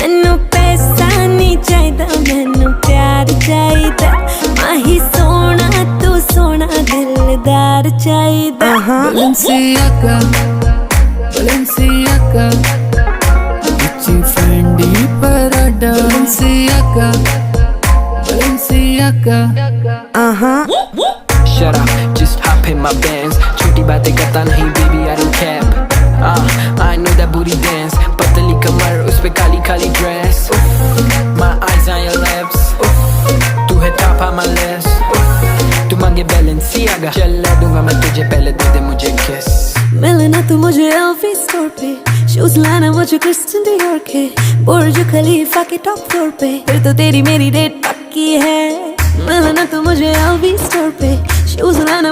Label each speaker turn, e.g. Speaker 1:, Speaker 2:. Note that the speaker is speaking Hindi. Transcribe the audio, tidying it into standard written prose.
Speaker 1: मैनू पैसा नहीं चाहिदा, मैनू प्यार चाहिदा। माही सोना तू सोना दिलदार चाहिदा।
Speaker 2: Balenciaga, Balenciaga, Gucci, Fendi, Prada. Balenciaga, Balenciaga.
Speaker 3: Shut up, just hop in my Benz. छोटी बातें करता नहीं baby, I don't cap. I know that booty dance. पतली कमर उस पे Kali Kali dress. My eyes on your lips. तू है top on my list. तू मांगे Balenciaga, चला दूंगा मैं तुझे, पहले दे दे मुझे kiss.
Speaker 1: मिलना तू मुझे LV स्टोर पे, शूज लाना मुझे क्रिस्टियन डियोर के, बुर्ज खलीफा के टॉप फ्लोर पे, फिर तो तेरी मेरी डेट पक्की है। मिलना तू मुझे LV स्टोर पे, शूज लाना